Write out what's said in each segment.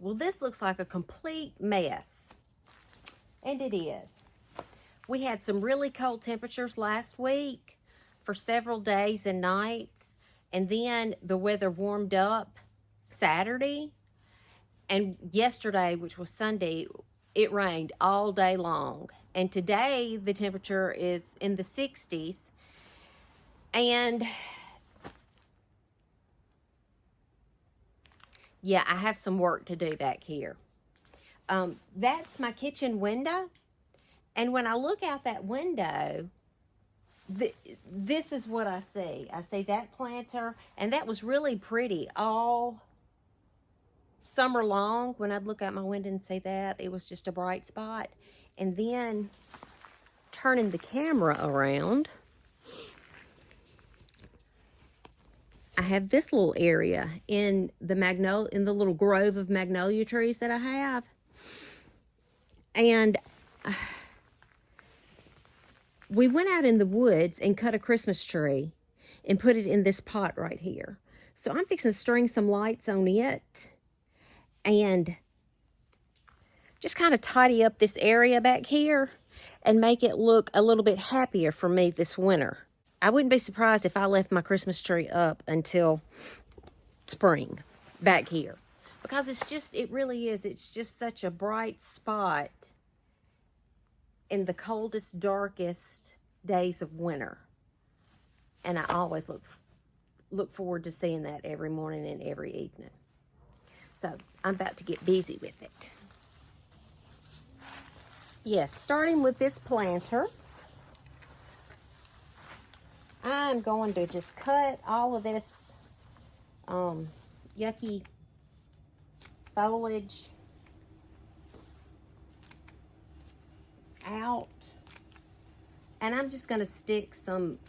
Well, this looks like a complete mess. And it is. We had some really cold temperatures last week for several days and nights. And then the weather warmed up Saturday. And yesterday, which was Sunday, it rained all day long. And today, the temperature is in the 60s. And yeah, I have some work to do back here. That's my kitchen window. And when I look out that window, this is what I see. I see that planter, and that was really pretty all summer long. When I'd look out my window and see that, it was just a bright spot. And then turning the camera around, I have this little area in the little grove of magnolia trees that I have. And we went out in the woods and cut a Christmas tree and put it in this pot right here. So I'm fixing to string some lights on it and just kind of tidy up this area back here and make it look a little bit happier for me this winter. I wouldn't be surprised if I left my Christmas tree up until spring back here, because it really is. It's just such a bright spot in the coldest, darkest days of winter. And I always look forward to seeing that every morning and every evening. So I'm about to get busy with it. Yes, starting with this planter, I'm going to just cut all of this yucky foliage out. And I'm just going to stick some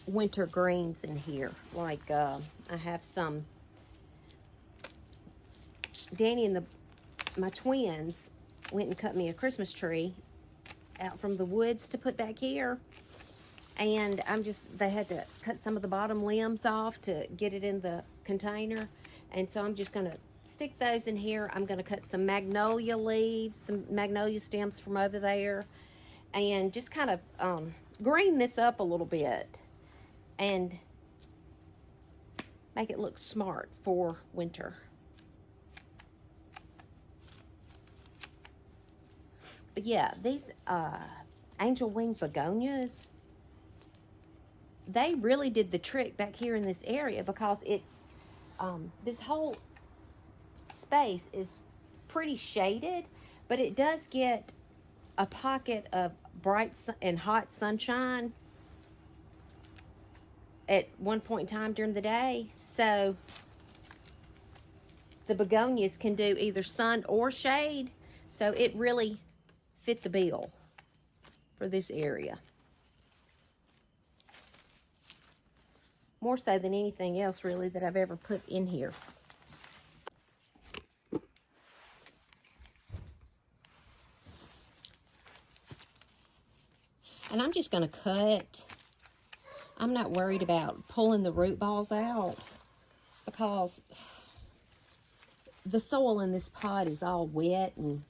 winter greens in here. Like I have some, Danny and my twins went and cut me a Christmas tree out from the woods to put back here. And they had to cut some of the bottom limbs off to get it in the container. And so I'm just going to stick those in here. I'm going to cut some magnolia leaves, some magnolia stems from over there. And just kind of green this up a little bit. And make it look smart for winter. But yeah, these angel wing begonias, they really did the trick back here in this area, because it's this whole space is pretty shaded, but it does get a pocket of bright and hot sunshine at one point in time during the day. So the begonias can do either sun or shade, so it really fit the bill for this area. More so than anything else, really, that I've ever put in here. And I'm just going to cut. I'm not worried about pulling the root balls out, because the soil in this pot is all wet and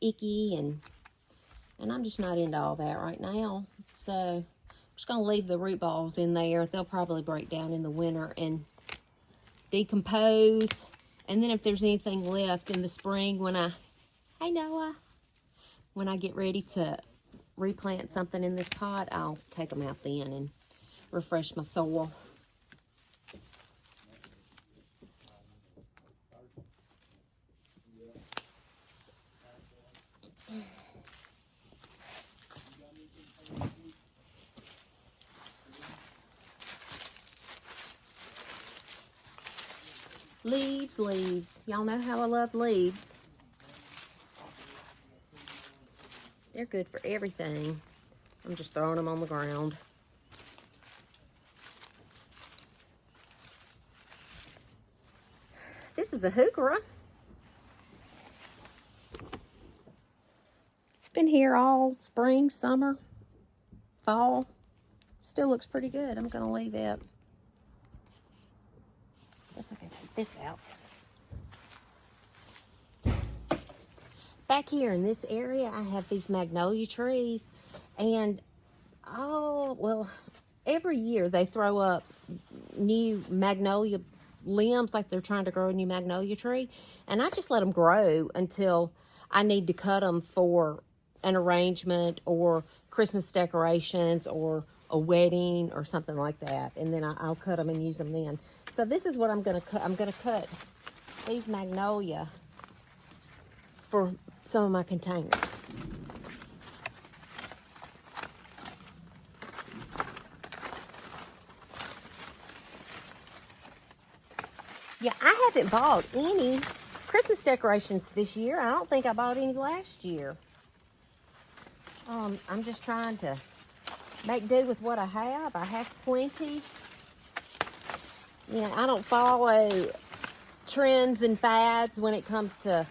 icky, and I'm just not into all that right now. So I'm just going to leave the root balls in there. They'll probably break down in the winter and decompose. And then if there's anything left in the spring, when I get ready to replant something in this pot, I'll take them out then and refresh my soil. Leaves. Y'all know how I love leaves. They're good for everything. I'm just throwing them on the ground. This is a heuchera. It's been here all spring, summer, fall. Still looks pretty good. I'm going to leave it. Guess I can take this out. Back here in this area, I have these magnolia trees, and oh, well, every year they throw up new magnolia limbs, like they're trying to grow a new magnolia tree, and I just let them grow until I need to cut them for an arrangement or Christmas decorations or a wedding or something like that, and then I'll cut them and use them then. So this is what I'm going to cut. I'm going to cut these magnolia for some of my containers. Yeah, I haven't bought any Christmas decorations this year. I don't think I bought any last year. I'm just trying to make do with what I have. I have plenty. You know, I don't follow trends and fads when it comes to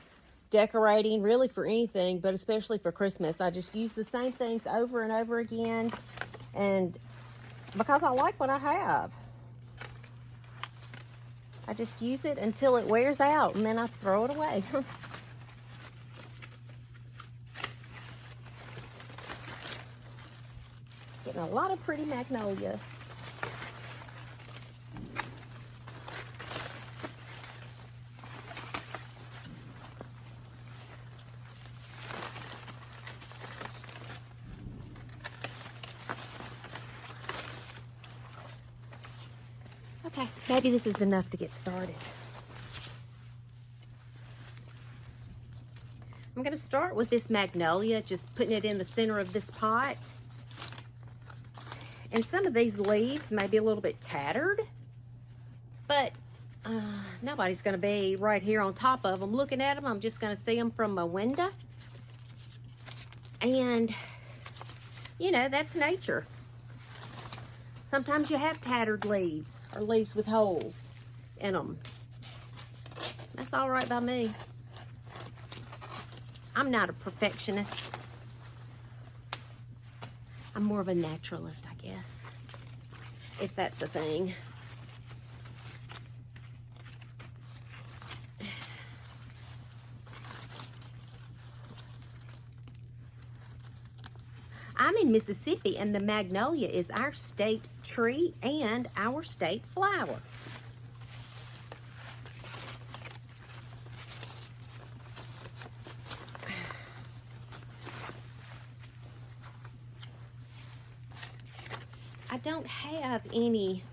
decorating, really for anything, but especially for Christmas. I just use the same things over and over again, and because I like what I have. I just use it until it wears out, and then I throw it away. Getting a lot of pretty magnolia. Okay, maybe this is enough to get started. I'm going to start with this magnolia, just putting it in the center of this pot. And some of these leaves may be a little bit tattered, but nobody's going to be right here on top of them looking at them. I'm just going to see them from my window. And, you know, that's nature. Sometimes you have tattered leaves or leaves with holes in them. That's all right by me. I'm not a perfectionist. I'm more of a naturalist, I guess, if that's a thing. I'm in Mississippi, and the magnolia is our state tree and our state flower. I don't have any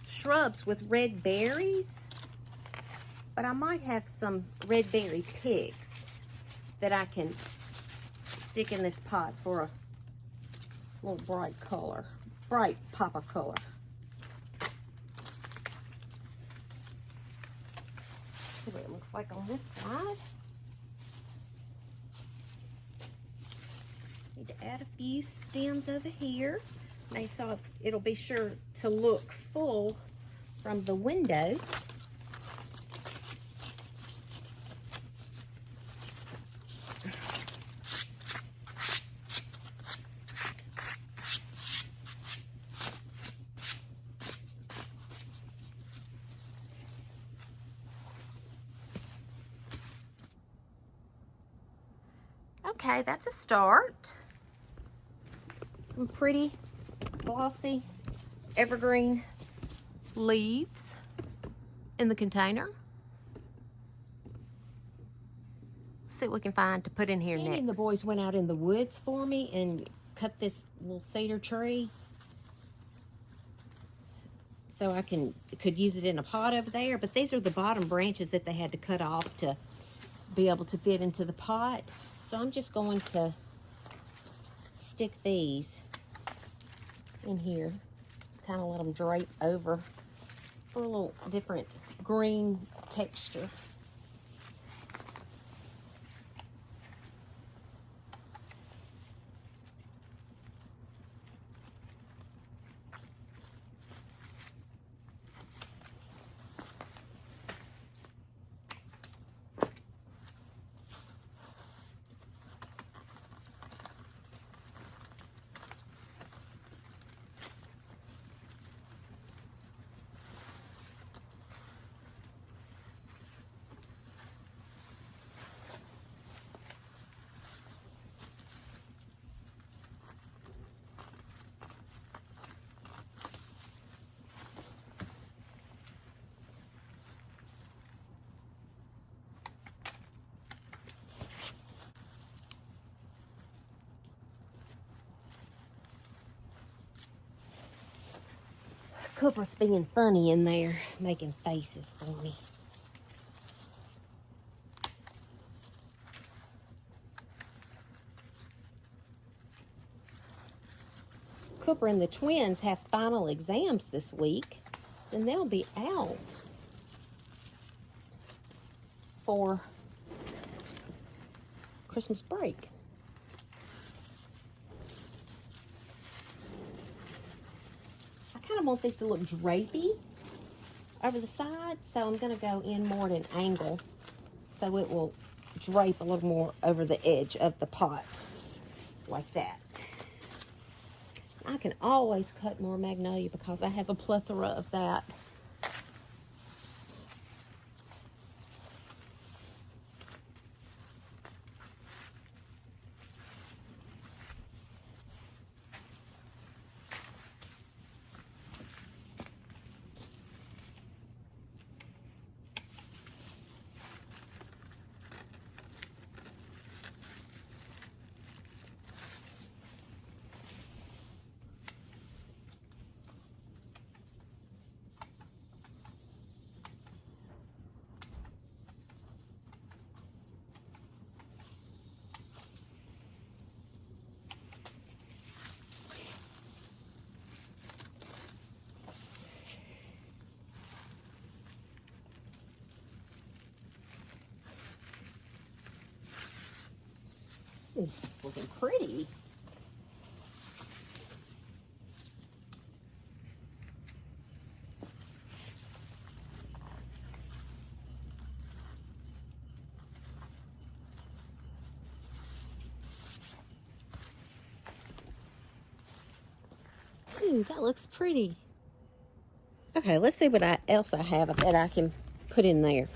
shrubs with red berries, but I might have some red berry pigs that I can stick in this pot for a little bright color, bright pop of color. See what it looks like on this side. Need to add a few stems over here. So it'll be sure to look full from the window. Okay, that's a start. Some pretty glossy evergreen leaves in the container. See what we can find to put in here next. And the boys went out in the woods for me and cut this little cedar tree so I could use it in a pot over there. But these are the bottom branches that they had to cut off to be able to fit into the pot. So I'm just going to stick these in here, kind of let them drape over for a little different green texture. Cooper's being funny in there, making faces for me. Cooper and the twins have final exams this week, then they'll be out for Christmas break. I kind of want these to look drapey over the sides, so I'm going to go in more at an angle so it will drape a little more over the edge of the pot, like that. I can always cut more magnolia because I have a plethora of that. It's looking pretty. Ooh, that looks pretty. Okay, let's see what else I have that I can put in there.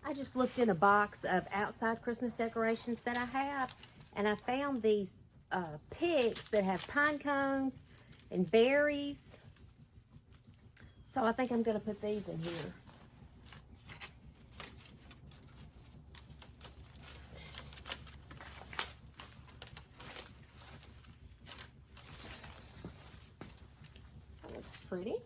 I just looked in a box of outside Christmas decorations that I have, and I found these picks that have pine cones and berries. So I think I'm going to put these in here. That looks pretty.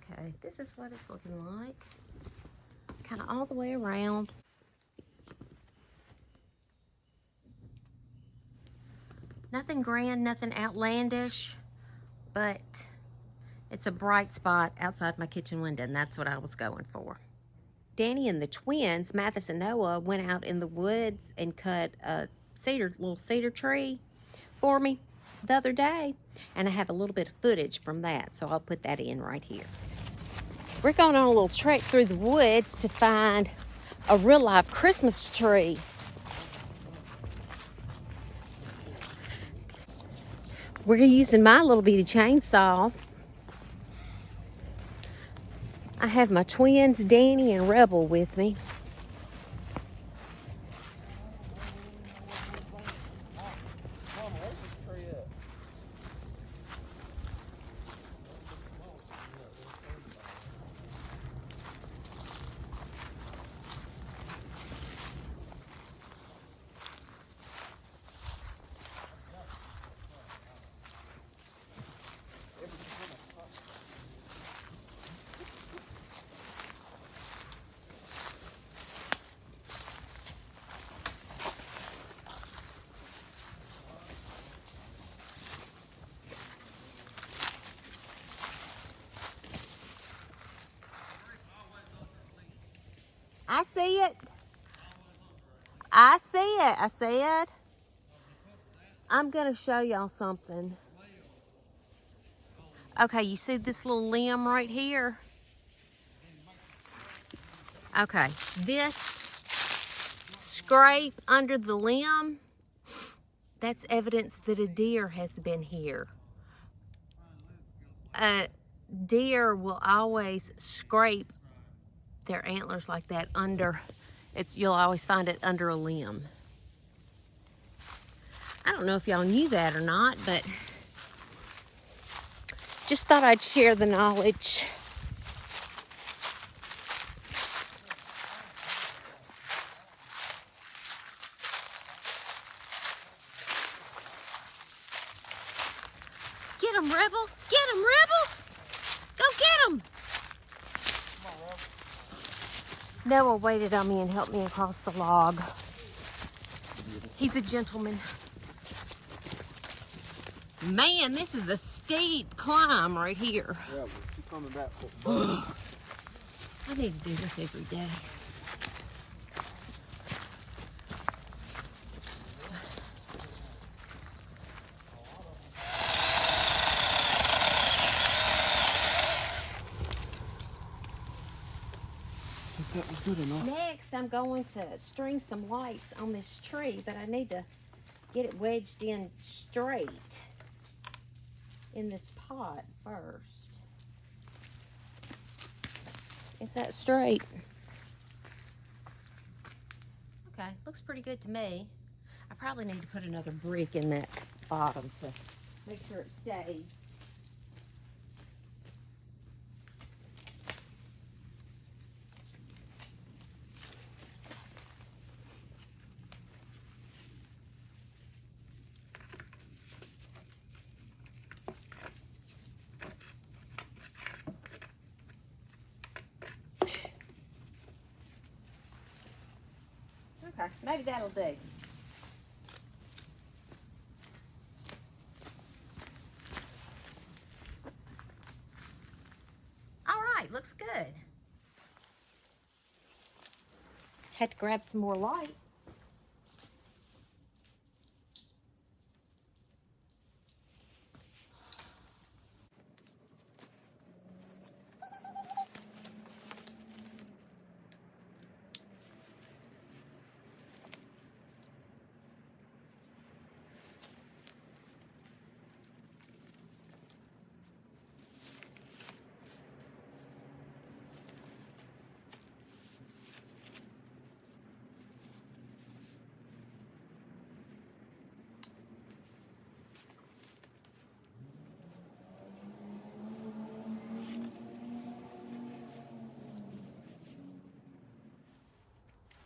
Okay, this is what it's looking like. Kind of all the way around. Nothing grand, nothing outlandish, but it's a bright spot outside my kitchen window, and that's what I was going for. Danny and the twins, Mathis and Noah, went out in the woods and cut a little cedar tree for me the other day, and I have a little bit of footage from that, so I'll put that in right here. We're going on a little trek through the woods to find a real live Christmas tree. We're using my little bitty chainsaw. I have my twins, Danny and Rebel, with me. I see it. I see it. I said, I'm going to show y'all something. Okay, you see this little limb right here? Okay, this scrape under the limb, that's evidence that a deer has been here. A deer will always scrape their antlers like that under You'll always find it under a limb. I don't know if y'all knew that or not, but just thought I'd share the knowledge. Get him, Rebel! Get him, Rebel! Go get him! Noah waited on me and helped me across the log. He's a gentleman. Man, this is a steep climb right here. Yeah, but she's coming back for I need to do this every day. That was good enough. Next, I'm going to string some lights on this tree, but I need to get it wedged in straight in this pot first. Is that straight? Okay, looks pretty good to me. I probably need to put another brick in that bottom to make sure it stays. Okay, maybe that'll do. All right, looks good. Had to grab some more lights.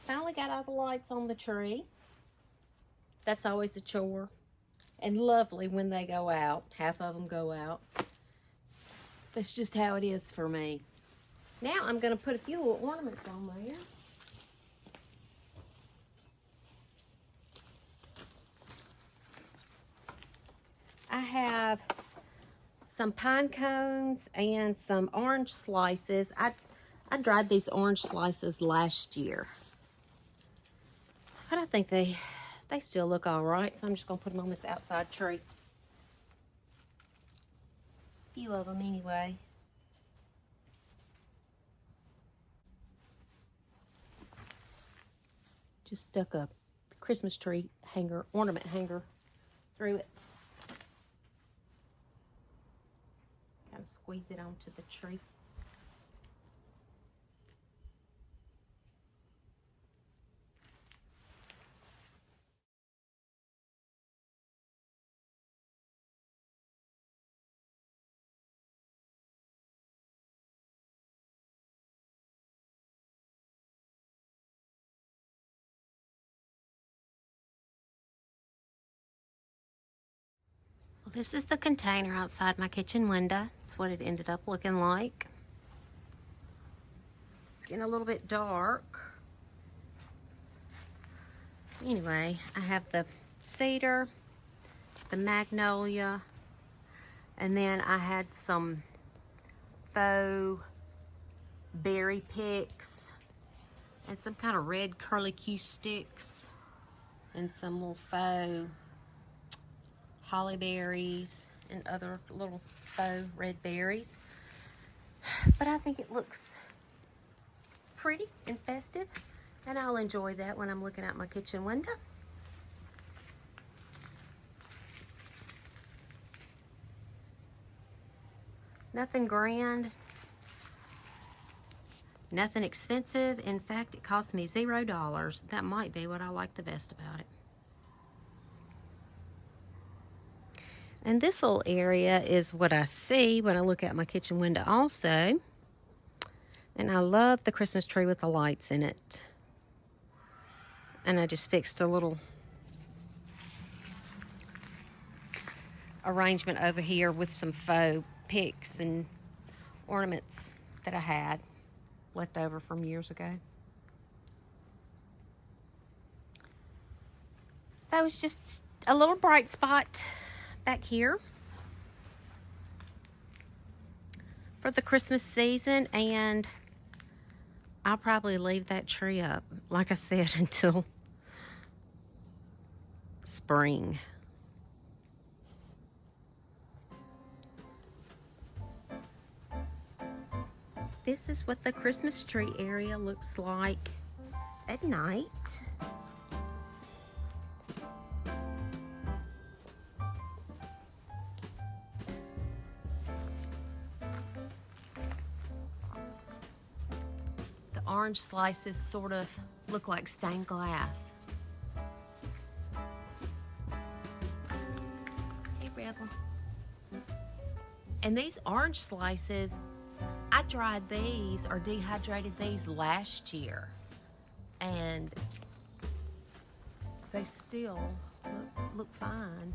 Finally got all the lights on the tree. That's always a chore. And lovely when they go out. Half of them go out. That's just how it is for me. Now I'm going to put a few little ornaments on there. I have some pine cones and some orange slices. I dried these orange slices last year. But I think they still look all right, so I'm just going to put them on this outside tree. A few of them anyway. Just stuck a Christmas tree hanger, ornament hanger through it. Kind of squeeze it onto the tree. Well, this is the container outside my kitchen window. That's what it ended up looking like. It's getting a little bit dark. Anyway, I have the cedar, the magnolia, and then I had some faux berry picks and some kind of red curly Q sticks and some little faux holly berries and other little faux red berries. But I think it looks pretty and festive, and I'll enjoy that when I'm looking out my kitchen window. Nothing grand, Nothing expensive. In fact, it cost me $0. That might be what I like the best about it. And this little area is what I see when I look out my kitchen window also. And I love the Christmas tree with the lights in it. And I just fixed a little arrangement over here with some faux picks and ornaments that I had left over from years ago. So it's just a little bright spot back here for the Christmas season, and I'll probably leave that tree up, like I said, until spring. This is what the Christmas tree area looks like at night. The orange slices sort of look like stained glass. Hey, Rebel. And these orange slices, I dried these or dehydrated these last year, and they still look fine,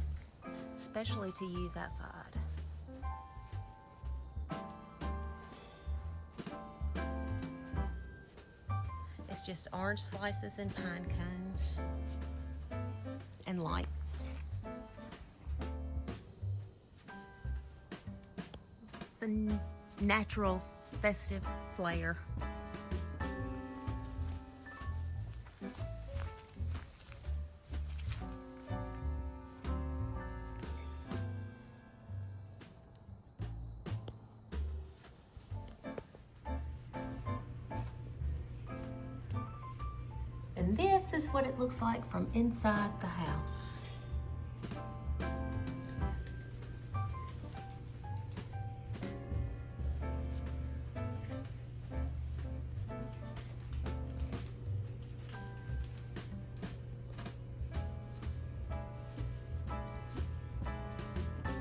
especially to use outside. It's just orange slices and pine cones and lights. It's a natural festive flair. And this is what it looks like from inside the house.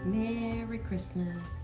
Merry Christmas.